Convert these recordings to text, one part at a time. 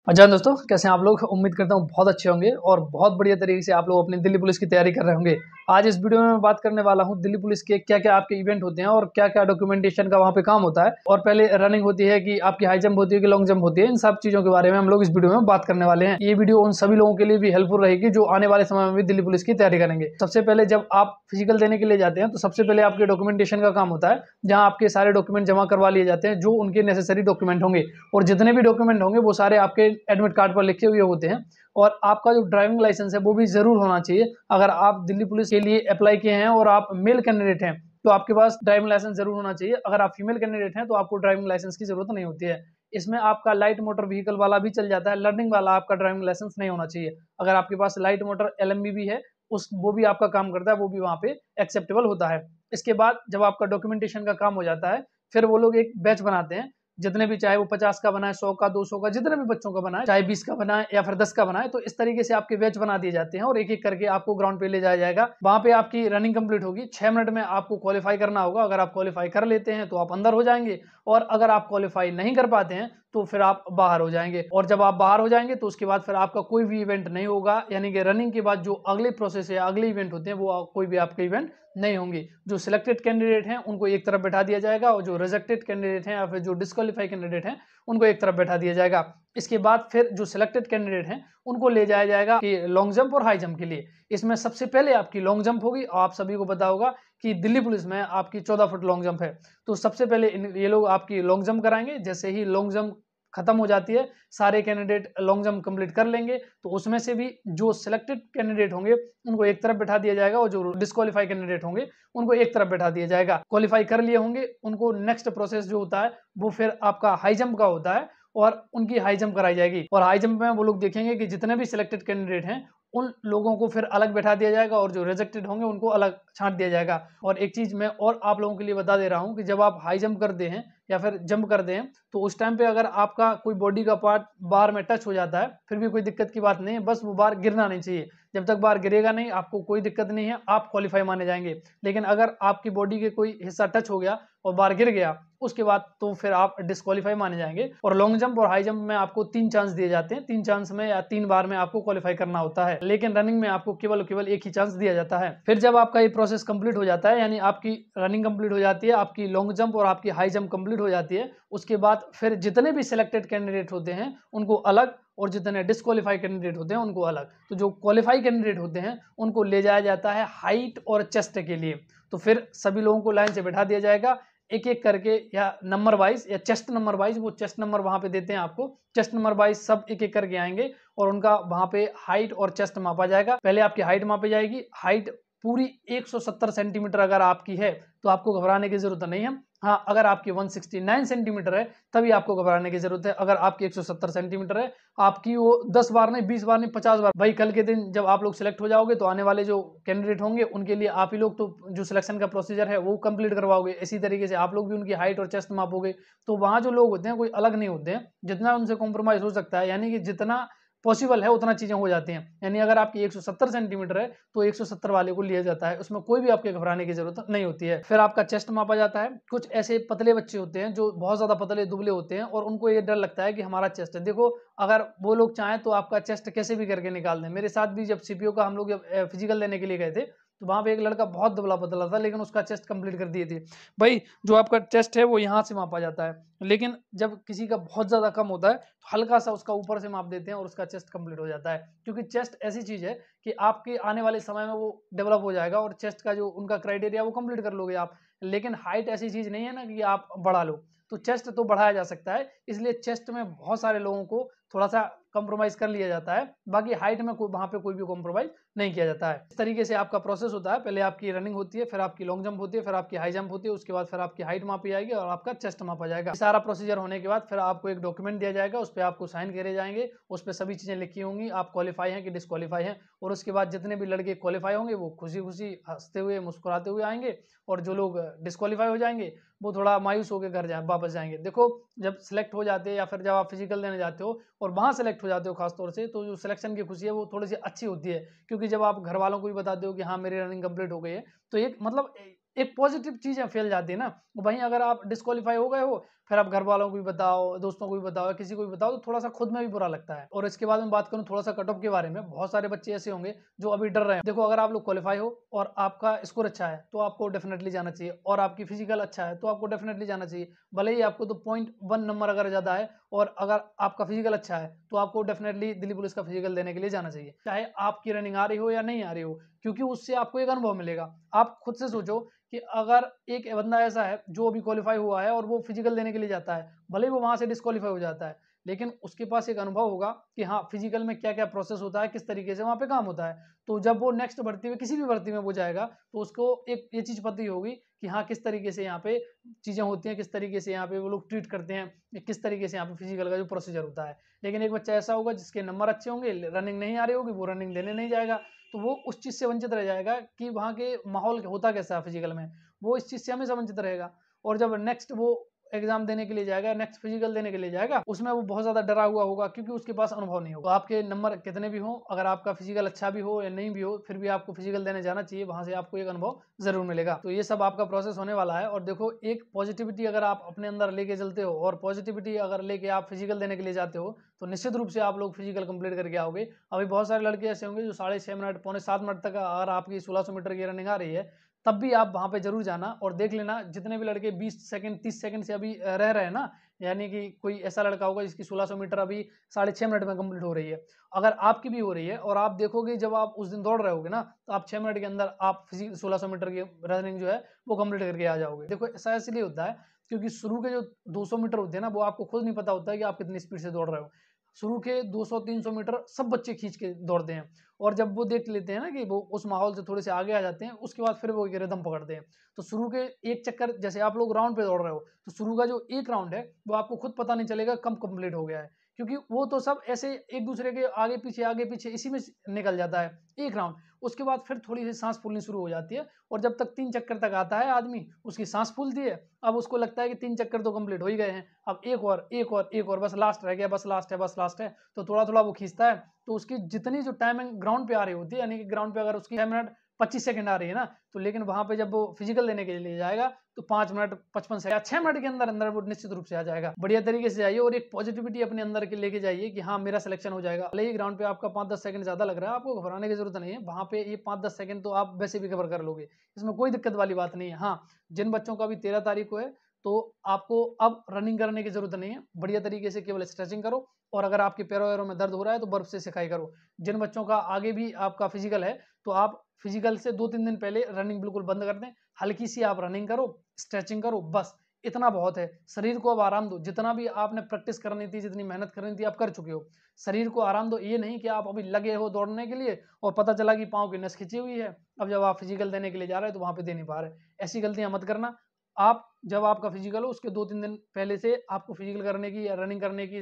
अच्छा दोस्तों, कैसे हैं आप लोग? उम्मीद करता हूँ बहुत अच्छे होंगे और बहुत बढ़िया तरीके से आप लोग अपनी दिल्ली पुलिस की तैयारी कर रहे होंगे। आज इस वीडियो में मैं बात करने वाला हूँ दिल्ली पुलिस के क्या-क्या आपके इवेंट होते हैं और क्या-क्या डॉक्यूमेंटेशन का वहाँ पे काम होता है। और पहले रनिंग होती है कि आपकी हाई जंप होती है कि लॉन्ग जंप होती है, इन सब चीज़ों के बारे में हम लोग इस वीडियो में बात करने वाले हैं। ये वीडियो उन सभी लोगों के लिए भी हेल्पफुल रहेगी जो आने वाले समय में भी दिल्ली पुलिस की तैयारी करेंगे। सबसे पहले जब आप फिजिकल देने के लिए जाते हैं तो सबसे पहले आपके डॉक्यूमेंटेशन का काम होता है, जहाँ आपके सारे डॉक्यूमेंट जमा करवा लिए जाते हैं जो उनके नेसेसरी डॉक्यूमेंट होंगे। और जितने भी डॉक्यूमेंट होंगे वो सारे आपके एडमिट कार्ड पर लिखे हुए होते हैं। और आपका जो ड्राइविंग लाइसेंस है वो भी जरूर होना चाहिए। अगर आप दिल्ली पुलिस के लिए अप्लाई किए हैं और आप मेल कैंडिडेट हैं तो आपके पास ड्राइविंग लाइसेंस जरूर होना चाहिए। अगर आप फीमेल कैंडिडेट हैं तो आपको ड्राइविंग लाइसेंस की जरूरत नहीं होती है। इसमें आपका लाइट मोटर व्हीकल वाला भी चल जाता है, लर्निंग वाला आपका ड्राइविंग लाइसेंस नहीं होना चाहिए। अगर आपके पास लाइट मोटर एलएमबी भी है, उस वो भी आपका काम करता है, वो भी वहाँ पे एक्सेप्टेबल होता है। इसके बाद जब आपका डॉक्यूमेंटेशन का काम हो जाता है, फिर वो लोग एक बैच बनाते हैं। जितने भी, चाहे वो 50 का बनाए, 100 का, 200 का, जितने भी बच्चों का बनाए, चाहे 20 का बनाए या फिर 10 का बनाए, तो इस तरीके से आपके बैच बना दिए जाते हैं और एक एक करके आपको ग्राउंड पे ले जाया जाएगा। वहां पे आपकी रनिंग कंप्लीट होगी। 6 मिनट में आपको क्वालिफाई करना होगा। अगर आप क्वालिफाई कर लेते हैं तो आप अंदर हो जाएंगे, और अगर आप क्वालिफाई नहीं कर पाते हैं तो फिर आप बाहर हो जाएंगे। और जब आप बाहर हो जाएंगे तो उसके बाद फिर आपका कोई भी इवेंट नहीं होगा, यानी कि रनिंग के बाद जो अगले प्रोसेस है, अगले इवेंट होते हैं, वो कोई भी आपके इवेंट नहीं होंगे। जो सिलेक्टेड कैंडिडेट हैं उनको एक तरफ बैठा दिया जाएगा, और जो रिजेक्टेड कैंडिडेट हैं या फिर जो डिस्क्वालीफाई कैंडिडेट हैं उनको एक तरफ बैठा दिया जाएगा। इसके बाद फिर जो सिलेक्टेड कैंडिडेट हैं उनको ले जाया जाएगा कि लॉन्ग जंप और हाई जंप के लिए। इसमें सबसे पहले आपकी लॉन्ग जंप होगी। आप सभी को पता होगा कि दिल्ली पुलिस में आपकी 14 फुट लॉन्ग जंप है। तो सबसे पहले ये लोग आपकी लॉन्ग जंप कराएंगे। जैसे ही लॉन्ग जंप खत्म हो जाती है, सारे कैंडिडेट लॉन्ग जंप कंप्लीट कर लेंगे, तो उसमें से भी जो सिलेक्टेड कैंडिडेट होंगे उनको एक तरफ बैठा दिया जाएगा, और जो डिस्क्वालीफाई कैंडिडेट होंगे उनको एक तरफ बैठा दिया जाएगा। क्वालिफाई कर लिए होंगे उनको नेक्स्ट प्रोसेस जो होता है वो फिर आपका हाई जंप का होता है, और उनकी हाई जंप कराई जाएगी। और हाई जंप में वो लोग देखेंगे कि जितने भी सिलेक्टेड कैंडिडेट हैं उन लोगों को फिर अलग बैठा दिया जाएगा, और जो रिजेक्टेड होंगे उनको अलग छांट दिया जाएगा। और एक चीज मैं और आप लोगों के लिए बता दे रहा हूं कि जब आप हाई जंप करते हैं या फिर जंप करते हैं तो उस टाइम पे अगर आपका कोई बॉडी का पार्ट बार में टच हो जाता है फिर भी कोई दिक्कत की बात नहीं है, बस वो बार गिरना नहीं चाहिए। जब तक बार गिरेगा नहीं आपको कोई दिक्कत नहीं है, आप क्वालिफाई माने जाएंगे। लेकिन अगर आपकी बॉडी के कोई हिस्सा टच हो गया और बार गिर गया, उसके बाद तो फिर आप डिस्क्वालीफाई माने जाएंगे। और लॉन्ग जंप और हाई जंप में आपको 3 चांस दिए जाते हैं। 3 चांस में या 3 बार में आपको क्वालिफाई करना होता है, लेकिन रनिंग में आपको केवल एक ही चांस दिया जाता है। फिर जब आपका ये प्रोसेस कंप्लीट हो जाता है, यानी आपकी रनिंग कंप्लीट हो जाती है, आपकी लॉन्ग जंप और आपकी हाई जंप कंप्लीट हो जाती है, उसके बाद फिर जितने भी सिलेक्टेड कैंडिडेट होते हैं उनको अलग, और जितने डिस्क्वालीफाई कैंडिडेट होते हैं उनको अलग। तो जो क्वालिफाई कैंडिडेट होते हैं उनको ले जाया जाता है हाइट और चेस्ट के लिए। तो फिर सभी लोगों को लाइन से बैठा दिया जाएगा एक एक करके, या नंबर वाइज या चेस्ट नंबर वाइज। वो चेस्ट नंबर वहां पे देते हैं आपको, चेस्ट नंबर वाइज सब एक एक करके आएंगे और उनका वहां पे हाइट और चेस्ट मापा जाएगा। पहले आपकी हाइट मापी जाएगी। हाइट पूरी 170 सेंटीमीटर अगर आपकी है तो आपको घबराने की जरूरत नहीं है। हाँ, अगर आपकी 169 सेंटीमीटर है तभी आपको घबराने की जरूरत है। अगर आपकी 170 सेंटीमीटर है, आपकी वो 10 बार नहीं, 20 बार नहीं, 50 बार। भाई कल के दिन जब आप लोग सिलेक्ट हो जाओगे तो आने वाले जो कैंडिडेट होंगे उनके लिए आप ही लोग तो जो सिलेक्शन का प्रोसीजर है वो कंप्लीट करवाओगे। इसी तरीके से आप लोग भी उनकी हाइट और चेस्ट मापोगे। तो वहां जो लोग होते हैं कोई अलग नहीं होते हैं, जितना उनसे कॉम्प्रोमाइज हो सकता है, यानी कि जितना पॉसिबल है उतना चीजें हो जाती हैं। यानी अगर आपकी 170 सेंटीमीटर है तो 170 वाले को लिया जाता है, उसमें कोई भी आपके घबराने की जरूरत नहीं होती है। फिर आपका चेस्ट मापा जाता है। कुछ ऐसे पतले बच्चे होते हैं जो बहुत ज्यादा पतले दुबले होते हैं और उनको ये डर लगता है कि हमारा चेस्ट है। देखो, अगर वो लोग चाहें तो आपका चेस्ट कैसे भी करके निकाल दें। मेरे साथ भी जब सीपीओ का हम लोग फिजिकल देने के लिए गए थे तो वहां पे एक लड़का बहुत दुबला पतला था, लेकिन उसका चेस्ट कंप्लीट कर दिए थे। भाई जो आपका चेस्ट है वो यहाँ से मापा जाता है, लेकिन जब किसी का बहुत ज्यादा कम होता है तो हल्का सा उसका ऊपर से माप देते हैं और उसका चेस्ट कंप्लीट हो जाता है। क्योंकि चेस्ट ऐसी चीज है कि आपके आने वाले समय में वो डेवलप हो जाएगा, और चेस्ट का जो उनका क्राइटेरिया वो कंप्लीट कर लोगे आप। लेकिन हाइट ऐसी चीज नहीं है ना कि आप बढ़ा लो, तो चेस्ट तो बढ़ाया जा सकता है। इसलिए चेस्ट में बहुत सारे लोगों को थोड़ा सा कॉम्प्रोमाइज कर लिया जाता है, बाकी हाइट में वहां पे कोई भी कॉम्प्रोमाइज नहीं किया जाता है। इस तरीके से आपका प्रोसेस होता है। पहले आपकी रनिंग होती है, फिर आपकी लॉन्ग जंप होती है, फिर आपकी हाई जंप होती है, उसके बाद फिर आपकी हाइट मापी जाएगी और आपका चेस्ट मापा जाएगा। सारा प्रोसीजर होने के बाद फिर आपको एक डॉक्यूमेंट दिया जाएगा, उस पर आपको साइन करे जाएंगे। उस पर सभी चीजें लिखी होंगी, आप क्वालिफाई हैं कि डिस्क्वालीफाई हैं। और उसके बाद जितने भी लड़के क्वालिफाई होंगे वो खुशी खुशी हंसते हुए मुस्कुराते हुए आएंगे, और जो लोग डिस्क्वालीफाई हो जाएंगे वो थोड़ा मायूस होकर घर वापस जाएंगे। देखो, जब सिलेक्ट हो जाते हैं या फिर जब आप फिजिकल देने जाते हो और वहां सेलेक्ट हो जाते हो खासतौर से, तो जो सिलेक्शन की खुशी है वो थोड़ी सी अच्छी होती है। क्योंकि जब आप घर वालों को भी बताते हो कि हाँ मेरी रनिंग कंप्लीट हो गई है, तो एक मतलब एक पॉजिटिव चीज़ें फैल जाती है ना। वहीं अगर आप डिस्क्वालीफाई हो गए हो, फिर आप घर वालों को भी बताओ, दोस्तों को भी बताओ, किसी को भी बताओ, तो थोड़ा सा खुद में भी बुरा लगता है। और इसके बाद मैं बात करूँ थोड़ा सा कट ऑफ के बारे में, बहुत सारे बच्चे ऐसे होंगे जो अभी डर रहे हैं। देखो, अगर आप लोग क्वालिफाई हो और आपका स्कोर अच्छा है तो आपको डेफिनेटली जाना चाहिए, और आपकी फिजिकल अच्छा है तो आपको डेफिनेटली जाना चाहिए। भले ही आपको तो 0.1 नंबर अगर ज़्यादा है और अगर आपका फिजिकल अच्छा है तो आपको डेफिनेटली दिल्ली पुलिस का फिजिकल देने के लिए जाना चाहिए, चाहे आपकी रनिंग आ रही हो या नहीं आ रही हो, क्योंकि उससे आपको एक अनुभव मिलेगा। आप खुद से सोचो कि अगर एक बंदा ऐसा है जो अभी क्वालिफाई हुआ है और वो फिजिकल देने के लिए जाता है, भले ही वो वहां से डिस्क्वालीफाई हो जाता है, लेकिन उसके पास एक अनुभव होगा कि हाँ, फिजिकल में क्या क्या प्रोसेस होता है, किस तरीके से वहां पे काम होता है। तो जब वो नेक्स्ट भर्ती में, किसी भी भर्ती में वो जाएगा, तो उसको एक ये चीज पता ही होगी कि हाँ, किस तरीके से यहाँ पे चीजें होती हैं, किस तरीके से यहाँ पे वो लोग ट्रीट करते हैं, किस तरीके से यहाँ पे फिजिकल का जो प्रोसीजर होता है। लेकिन एक बच्चा ऐसा होगा जिसके नंबर अच्छे होंगे, रनिंग नहीं आ रही होगी, वो रनिंग देने नहीं जाएगा, तो वो उस चीज से वंचित रह जाएगा कि वहाँ के माहौल होता कैसा है फिजिकल में, वो इस चीज से हमेशा वंचित रहेगा। और जब नेक्स्ट वो एग्जाम देने के लिए जाएगा, नेक्स्ट फिजिकल देने के लिए जाएगा, उसमें वो बहुत ज्यादा डरा हुआ होगा क्योंकि उसके पास अनुभव नहीं होगा। तो आपके नंबर कितने भी हो, अगर आपका फिजिकल अच्छा भी हो या नहीं भी हो, फिर भी आपको फिजिकल देने जाना चाहिए, वहां से आपको एक अनुभव जरूर मिलेगा। तो ये सब आपका प्रोसेस होने वाला है। और देखो, एक पॉजिटिविटी अगर आप अपने अंदर लेके चलते हो और पॉजिटिविटी अगर लेके आप फिजिकल देने के लिए जाते हो, तो निश्चित रूप से आप लोग फिजिकल कंप्लीट करके आओगे। अभी बहुत सारे लड़के ऐसे होंगे जो 6.5 मिनट, पौने 7 मिनट तक अगर आपकी 1600 मीटर की रनिंग आ रही है, तब भी आप वहां पे जरूर जाना और देख लेना। जितने भी लड़के 20 सेकंड 30 सेकंड से अभी रह रहे हैं ना, यानी कि कोई ऐसा लड़का होगा जिसकी 1600 मीटर अभी 6.5 मिनट में कंप्लीट हो रही है, अगर आपकी भी हो रही है और आप देखोगे जब आप उस दिन दौड़ रहे होगे ना, तो आप 6 मिनट के अंदर आप 1600 मीटर की रनिंग जो है वो कंप्लीट करके आ जाओगे। देखो, ऐसा इसलिए होता है क्योंकि शुरू के जो 200 मीटर होते हैं ना, वो आपको खुद नहीं पता होता है कि आप कितनी स्पीड से दौड़ रहे हो। शुरू के 200-300 मीटर सब बच्चे खींच के दौड़ते हैं, और जब वो देख लेते हैं ना कि वो उस माहौल से थोड़े से आगे आ जाते हैं, उसके बाद फिर वो एक रिदम पकड़ते हैं। तो शुरू के एक चक्कर, जैसे आप लोग राउंड पे दौड़ रहे हो, तो शुरू का जो एक राउंड है वो आपको खुद पता नहीं चलेगा कब कंप्लीट हो गया है, क्योंकि वो तो सब ऐसे एक दूसरे के आगे पीछे इसी में निकल जाता है एक राउंड। उसके बाद फिर थोड़ी सी सांस फूलनी शुरू हो जाती है, और जब तक 3 चक्कर तक आता है आदमी, उसकी सांस फूलती है। अब उसको लगता है कि 3 चक्कर तो कंप्लीट हो ही गए हैं, अब एक और एक और एक और, बस लास्ट रह गया, बस लास्ट है, बस लास्ट है। तो थोड़ा थोड़ा वो खींचता है, तो उसकी जितनी जो टाइमिंग ग्राउंड पे आ रही होती है, यानी कि ग्राउंड पे अगर उसकी 6 मिनट 25 सेकंड आ रही है ना, तो लेकिन वहां पे जब वो फिजिकल देने के लिए जाएगा तो 5 मिनट 55 सेकंड या 6 मिनट के अंदर अंदर वो निश्चित रूप से आ जाएगा। बढ़िया तरीके से जाइए और एक पॉजिटिविटी अपने अंदर के लेके जाइए कि हाँ, मेरा सिलेक्शन हो जाएगा। भले ही ग्राउंड पे आपका 5-10 सेकंड ज्यादा लग रहा है, आपको घबराने की जरूरत नहीं है। वहां पे ये 5-10 सेकंड तो आप वैसे भी कवर कर लोगे, इसमें कोई दिक्कत वाली बात नहीं है। हाँ, जिन बच्चों का भी 13 तारीख को है, तो आपको अब रनिंग करने की जरूरत नहीं है, बढ़िया तरीके से केवल स्ट्रेचिंग करो, और अगर आपके पैरों वैरों में दर्द हो रहा है तो बर्फ से सिकाई करो। जिन बच्चों का आगे भी आपका फिजिकल है, तो आप फिजिकल से 2-3 दिन पहले रनिंग बिल्कुल बंद कर दें, हल्की सी आप रनिंग करो, स्ट्रेचिंग करो, बस इतना बहुत है। शरीर को अब आराम दो, जितना भी आपने प्रैक्टिस करनी थी, जितनी मेहनत करनी थी, आप कर चुके हो। शरीर को आराम दो, ये नहीं कि आप अभी लगे हो दौड़ने के लिए और पता चला कि पाँव की नस खिंची हुई है, अब जब आप फिजिकल देने के लिए जा रहे हैं तो वहां पे दे नहीं पा रहे। ऐसी गलतियां मत करना। आप जब आपका फिजिकल हो उसके 2-3 दिन पहले से आपको फिजिकल करने की या रनिंग करने की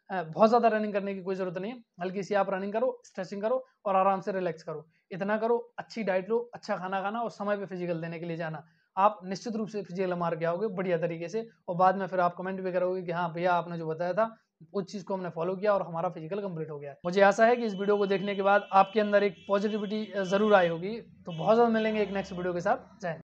बहुत ज़्यादा रनिंग करने की कोई ज़रूरत नहीं है। हल्की सी आप रनिंग करो, स्ट्रेचिंग करो और आराम से रिलैक्स करो। इतना करो, अच्छी डाइट लो, अच्छा खाना खाना और समय पे फिजिकल देने के लिए जाना। आप निश्चित रूप से फिजिकल मार के आओगे बढ़िया तरीके से, और बाद में फिर आप कमेंट भी करोगे कि हाँ भैया, आपने जो बताया था उस चीज़ को हमने फॉलो किया और हमारा फिजिकल कंप्लीट हो गया है। मुझे आशा है कि इस वीडियो को देखने के बाद आपके अंदर एक पॉजिटिविटी ज़रूर आई होगी। तो बहुत ज़्यादा मिलेंगे एक नेक्स्ट वीडियो के साथ। जय हिंद।